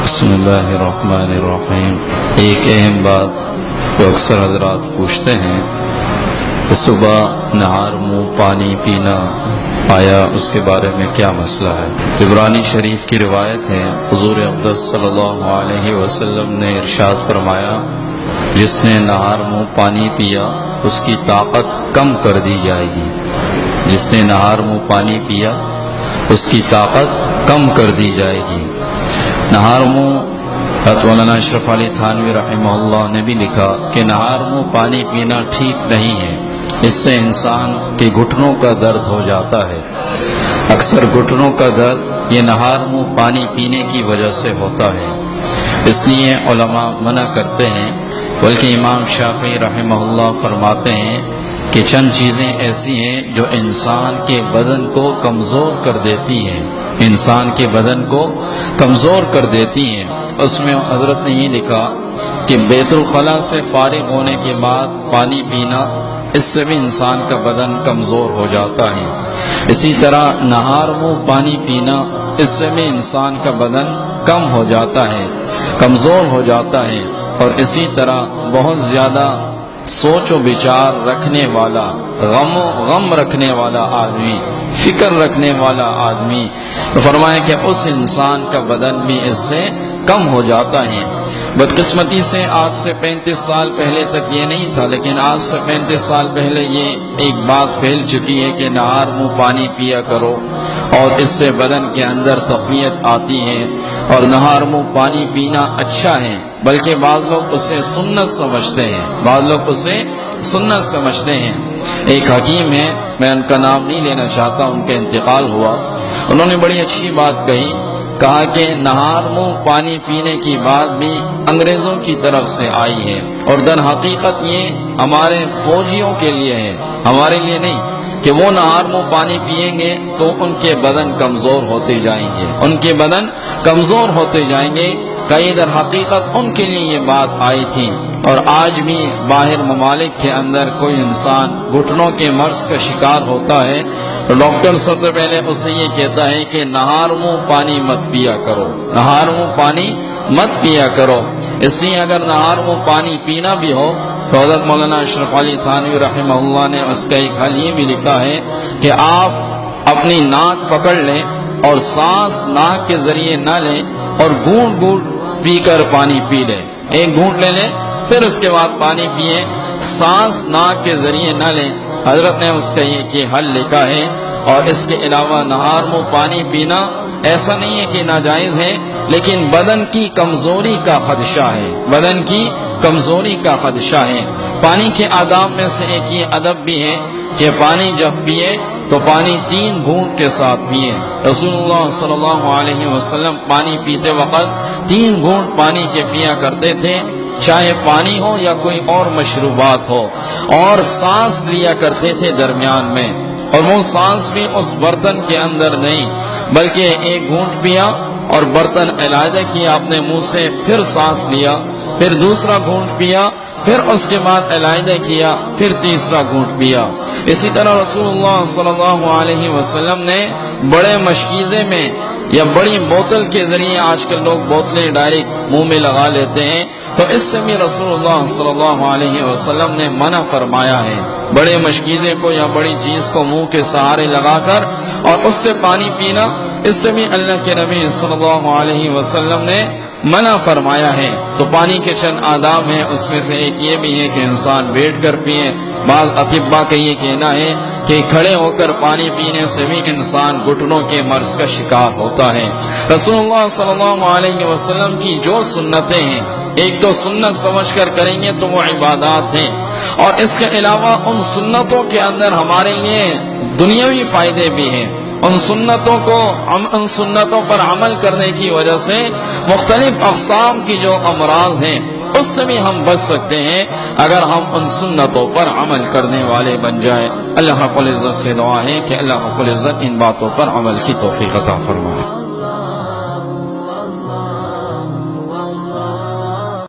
بسم اللہ الرحمن الرحیم۔ ایک اہم بات جو اکثر حضرات پوچھتے ہیں کہ صبح نہار منہ پانی پینا آیا، اس کے بارے میں کیا مسئلہ ہے؟ طبرانی شریف کی روایت ہے، حضور اقدس صلی اللہ علیہ وسلم نے ارشاد فرمایا، جس نے نہار منہ پانی پیا اس کی طاقت کم کر دی جائے گی۔ جس نے نہار منہ پانی پیا اس کی طاقت کم کر دی جائے گی۔ نہار منہ مولانا اشرف علی تھانوی رحمہ اللہ نے بھی لکھا کہ نہار منہ پانی پینا ٹھیک نہیں ہے، اس سے انسان کے گھٹنوں کا درد ہو جاتا ہے۔ اکثر گھٹنوں کا درد یہ نہار منہ پانی پینے کی وجہ سے ہوتا ہے، اس لیے علماء منع کرتے ہیں۔ بلکہ امام شافعی رحمہ اللہ فرماتے ہیں کہ چند چیزیں ایسی ہیں جو انسان کے بدن کو کمزور کر دیتی ہیں، انسان کے بدن کو کمزور کر دیتی ہیں۔ اس میں حضرت نے یہ لکھا کہ بیت الخلاء سے فارغ ہونے کے بعد پانی پینا، اس سے بھی انسان کا بدن کمزور ہو جاتا ہے۔ اسی طرح نہار منہ پانی پینا، اس سے بھی انسان کا بدن کم ہو جاتا ہے، کمزور ہو جاتا ہے۔ اور اسی طرح بہت زیادہ سوچ و بچار رکھنے والا، غم رکھنے والا آدمی، فکر رکھنے والا آدمی، فرمایا کہ اس انسان کا بدن بھی اس سے کم ہو جاتا ہے۔ بدقسمتی سے آج سے 35 سال پہلے تک یہ نہیں تھا، لیکن آج سے 35 سال پہلے یہ ایک بات پھیل چکی ہے کہ نہار منہ پانی پیا کرو، اور اس سے بدن کے اندر تقویت آتی ہے، اور نہار منہ پانی پینا اچھا ہے۔ بلکہ بعض لوگ اسے سنت سمجھتے ہیں، بعض لوگ اسے سنت سمجھتے ہیں۔ ایک حکیم ہے، میں ان کا نام نہیں لینا چاہتا، ان کا انتقال ہوا، انہوں نے بڑی اچھی بات کہی، کہا کہ نہار منہ پانی پینے کی بات بھی انگریزوں کی طرف سے آئی ہے، اور در حقیقت یہ ہمارے فوجیوں کے لیے ہے، ہمارے لیے نہیں، کہ وہ نہار منہ پانی پیئیں گے تو ان کے بدن کمزور ہوتے جائیں گے، ان کے بدن کمزور ہوتے جائیں گے۔ کئی در حقیقت ان کے لیے یہ بات آئی تھی، اور آج بھی باہر ممالک کے اندر کوئی انسان گھٹنوں کے مرض کا شکار ہوتا ہے تو ڈاکٹر سب سے پہلے اسے یہ کہتا ہے کہ نہار منہ پانی مت پیا کرو، نہار منہ پانی مت پیا کرو۔ اس لیے اگر نہار منہ پانی پینا بھی ہو تو حضرت مولانا اشرف علی تھانوی رحمہ اللہ نے اس کا ایک حل یہ بھی لکھا ہے کہ آپ اپنی ناک پکڑ لیں اور سانس ناک کے ذریعے نہ لیں، اور گھونٹ گھونٹ پی کر پانی پی لیں۔ ایک گھونٹ لے لیں، پھر اس کے بعد پانی پیئیں، سانس ناک کے ذریعے نہ لیں۔ حضرت نے اس کا یہ حل لکھا ہے۔ اور اس کے علاوہ نہار منہ پانی پینا ایسا نہیں ہے کہ ناجائز ہے، لیکن بدن کی کمزوری کا خدشہ ہے، بدن کی کمزوری کا خدشہ ہے۔ پانی کے آداب میں سے ایک یہ ادب بھی ہے کہ پانی جب پیے تو پانی 3 گھونٹ کے ساتھ پیے۔ رسول اللہ صلی اللہ علیہ وسلم پانی پیتے وقت 3 گھونٹ پانی کے پیا کرتے تھے، چاہے پانی ہو یا کوئی اور مشروبات ہو، اور سانس لیا کرتے تھے درمیان میں، اور وہ سانس بھی اس برتن کے اندر نہیں، بلکہ ایک گھونٹ پیا اور برتن علیحدہ کیا اپنے منہ سے، پھر سانس لیا، پھر دوسرا گھونٹ پیا، پھر اس کے بعد علیحدہ کیا، پھر تیسرا گھونٹ پیا۔ اسی طرح رسول اللہ صلی اللہ علیہ وسلم نے بڑے مشکیزے میں یا بڑی بوتل کے ذریعے، آج کل لوگ بوتلیں ڈائریکٹ منہ میں لگا لیتے ہیں، تو اس سے بھی رسول اللہ صلی اللہ علیہ وسلم نے منع فرمایا ہے۔ بڑے مشکیزے کو یا بڑی چیز کو منہ کے سہارے لگا کر اور اس سے پانی پینا، اس سے بھی اللہ کے نبی صلی اللہ علیہ وسلم نے منع فرمایا ہے۔ تو پانی کے چند آداب ہیں، اس میں سے ایک یہ بھی ہے کہ انسان بیٹھ کر پیے۔ بعض اطباء کا یہ کہنا ہے کہ کھڑے ہو کر پانی پینے سے بھی انسان گھٹنوں کے مرض کا شکار ہوتا ہے۔ رسول اللہ صلی اللہ علیہ وسلم کی جو سنتیں ہیں، ایک تو سنت سمجھ کر کریں گے تو وہ عبادات ہیں، اور اس کے علاوہ ان سنتوں کے اندر ہمارے لیے دنیاوی فائدے بھی ہیں۔ ان سنتوں پر عمل کرنے کی وجہ سے مختلف اقسام کی جو امراض ہیں اس سے بھی ہم بچ سکتے ہیں، اگر ہم ان سنتوں پر عمل کرنے والے بن جائیں۔ اللہ رب العزت سے دعا ہے کہ اللہ رب العزت ان باتوں پر عمل کی توفیق عطا فرمائے۔